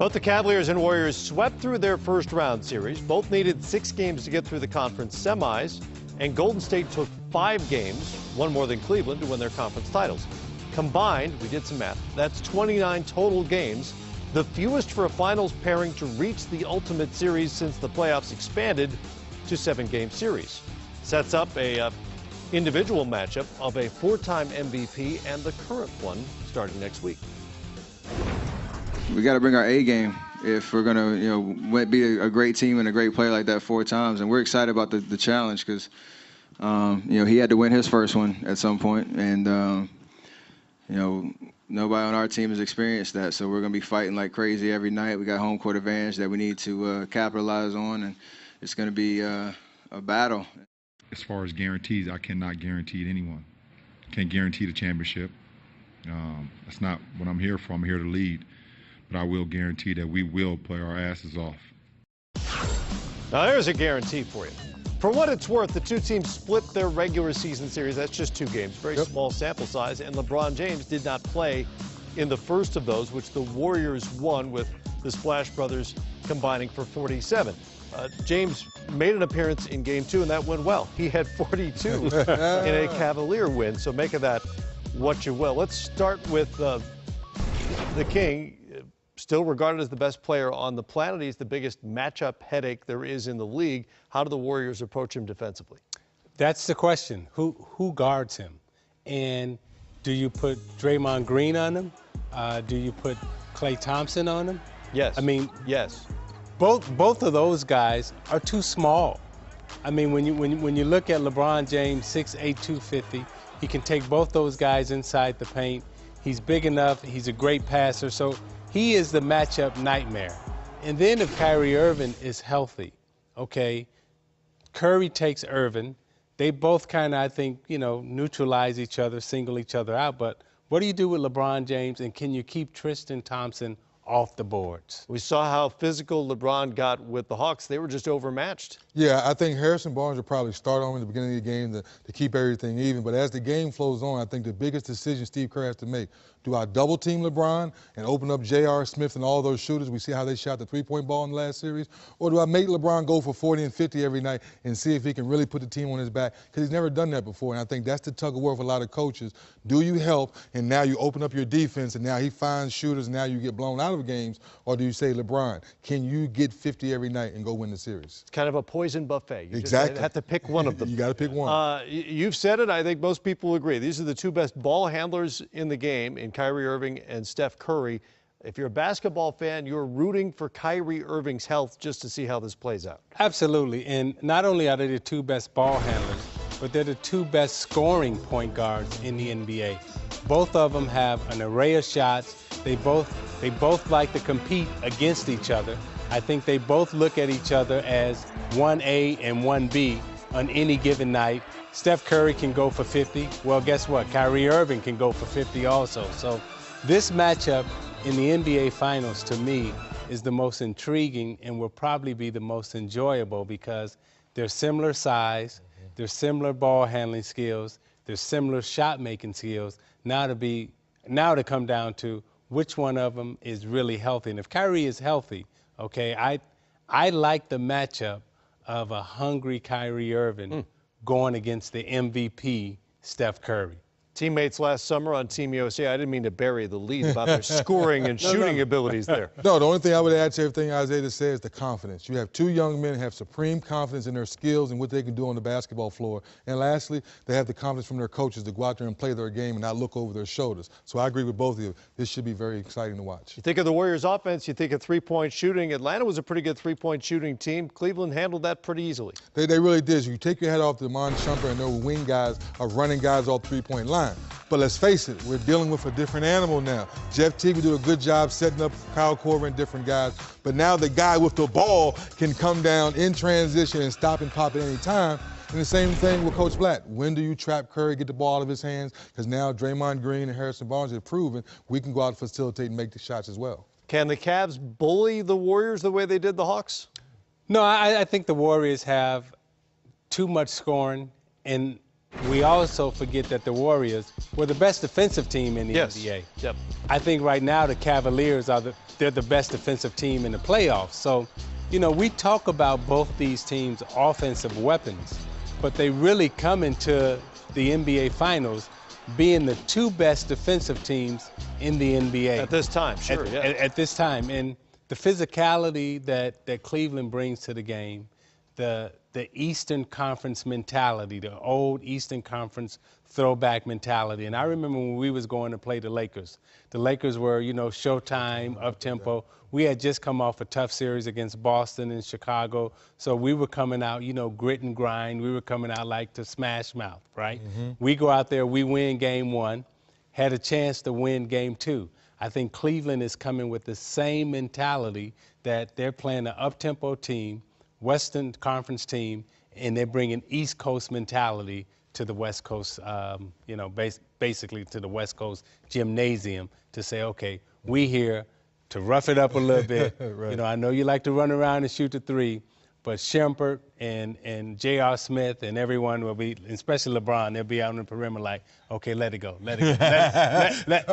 Both the Cavaliers and Warriors swept through their first round series. Both needed 6 games to get through the conference semis, and Golden State took 5 games, one more than Cleveland, to win their conference titles. Combined, we did some math, that's 29 total games, the fewest for a finals pairing to reach the ultimate series since the playoffs expanded to 7-game series. Sets up a individual matchup of a 4-time MVP and the current one starting next week. We got to bring our A game if we're going to, be a great team and a great player like that 4 times. And we're excited about the challenge because, he had to win his first one at some point. And, nobody on our team has experienced that. So we're going to be fighting like crazy every night. We got home court advantage that we need to capitalize on. And it's going to be a battle. As far as guarantees, I cannot guarantee anyone. Can't guarantee the championship. That's not what I'm here for. I'm here to lead. But I will guarantee that we will play our asses off. Now there's a guarantee for you. For what it's worth, the two teams split their regular season series. That's just 2 games, very small sample size. And LeBron James did not play in the first of those, which the Warriors won with the Splash Brothers combining for 47. James made an appearance in Game 2, and that went well. He had 42 in a Cavalier win, so make of that what you will. Let's start with the King. Still regarded as the best player on the planet. He's the biggest matchup headache there is in the league. How do the Warriors approach him defensively? That's the question. Who guards him? And do you put Draymond Green on him? Do you put Klay Thompson on him? Yes. I mean, yes. Both of those guys are too small. I mean, when you look at LeBron James, 6'8", 250, he can take both those guys inside the paint. He's big enough. He's a great passer. So he is the matchup nightmare. And then if Kyrie Irving is healthy, okay, Curry takes Irving. They both kind of, I think, neutralize each other, single each other out. But what do you do with LeBron James, and can you keep Tristan Thompson off the boards? We saw how physical LeBron got with the Hawks. They were just overmatched. Yeah, I think Harrison Barnes will probably start on in the beginning of the game to keep everything even. But as the game flows on, I think the biggest decision Steve Kerr has to make, do I double team LeBron and open up J.R. Smith and all those shooters? We see how they shot the 3-point ball in the last series. Or do I make LeBron go for 40 and 50 every night and see if he can really put the team on his back? Because he's never done that before. And I think that's the tug of war for a lot of coaches. Do you help, and now you open up your defense, and now he finds shooters, and now you get blown out of games? Or do you say, LeBron, can you get 50 every night and go win the series? It's kind of a poison buffet. You exactly. just have to pick one of them. You got to pick one. You've said it. I think most people agree. These are the 2 best ball handlers in the game, in Kyrie Irving and Steph Curry. If you're a basketball fan, you're rooting for Kyrie Irving's health just to see how this plays out. Absolutely. And not only are they the 2 best ball handlers, but they're the 2 best scoring point guards in the NBA. Both of them have an array of shots. They both like to compete against each other. I think they both look at each other as 1A and 1B on any given night. Steph Curry can go for 50. Well, guess what? Kyrie Irving can go for 50 also. So this matchup in the NBA Finals, to me, is the most intriguing and will probably be the most enjoyable because they're similar size, they're similar ball handling skills, they're similar shot making skills. Now to come down to which one of them is really healthy. And if Kyrie is healthy, okay, I like the matchup of a hungry Kyrie Irving going against the MVP, Steph Curry. Teammates last summer on Team USA. I didn't mean to bury the lead about their scoring and shooting abilities there. No, the only thing I would add to everything Isaiah said is the confidence. You have 2 young men who have supreme confidence in their skills and what they can do on the basketball floor. And lastly, they have the confidence from their coaches to go out there and play their game and not look over their shoulders. So I agree with both of you. This should be very exciting to watch. You think of the Warriors offense, you think of 3-point shooting. Atlanta was a pretty good 3-point shooting team. Cleveland handled that pretty easily. They really did. You take your head off Demond Shumpert and their wing guys are running guys off 3-point line. But let's face it, we're dealing with a different animal now. Jeff Teague would do a good job setting up Kyle Korver and different guys. But now the guy with the ball can come down in transition and stop and pop at any time. And the same thing with Coach Blatt. When do you trap Curry, get the ball out of his hands? Because now Draymond Green and Harrison Barnes have proven we can go out and facilitate and make the shots as well. Can the Cavs bully the Warriors the way they did the Hawks? No, I think the Warriors have too much scoring, and we also forget that the Warriors were the best defensive team in the NBA. Yep. I think right now the Cavaliers they're the best defensive team in the playoffs. So, you know, we talk about both these teams' offensive weapons, but they really come into the NBA Finals being the two best defensive teams in the NBA. At this time, sure, At this time. And the physicality that Cleveland brings to the game, the Eastern Conference mentality, the old Eastern Conference throwback mentality. And I remember when we was going to play the Lakers. The Lakers were, you know, showtime, up-tempo. We had just come off a tough series against Boston and Chicago. So we were coming out, you know, grit and grind. We were coming out like to smash mouth, right? We go out there, we win game one, had a chance to win game two. I think Cleveland is coming with the same mentality that they're playing an up-tempo team, Western Conference team, and they're bringing East Coast mentality to the West Coast, you know, basically to the West Coast gymnasium to say, okay, we here to rough it up a little bit. Right. You know, I know you like to run around and shoot the three, but Shumpert and J.R. Smith and everyone will be, especially LeBron, they'll be out on the perimeter like, okay, let it go, let it go,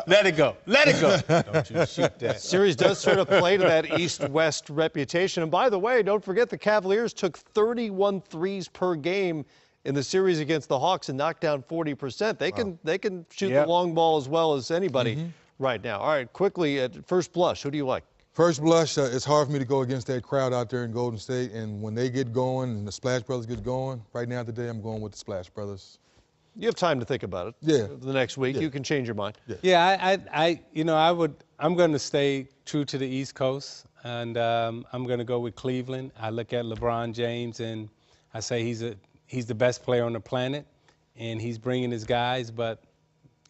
let it go, let it go. Don't you shoot that. Series does sort of play to that East-West reputation. And by the way, don't forget the Cavaliers took 31 threes per game in the series against the Hawks and knocked down 40%. They can shoot the long ball as well as anybody right now. All right, quickly, at first blush, who do you like? First blush, it's hard for me to go against that crowd out there in Golden State. And when they get going and the Splash Brothers get going, right now today I'm going with the Splash Brothers. You have time to think about it. Yeah. The next week, you can change your mind. I'm going to stay true to the East Coast, and I'm going to go with Cleveland. I look at LeBron James, and I say he's the best player on the planet, and he's bringing his guys, but,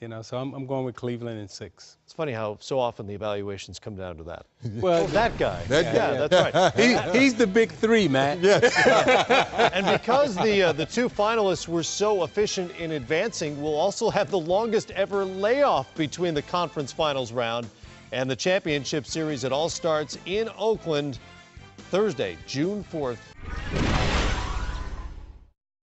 you know, so I'm going with Cleveland in 6. It's funny how so often the evaluations come down to that. Well, that guy. That guy. That's right. He's the big three, man. And because the two finalists were so efficient in advancing, we'll also have the longest ever layoff between the conference finals round and the championship series. It all starts in Oakland Thursday, June 4th.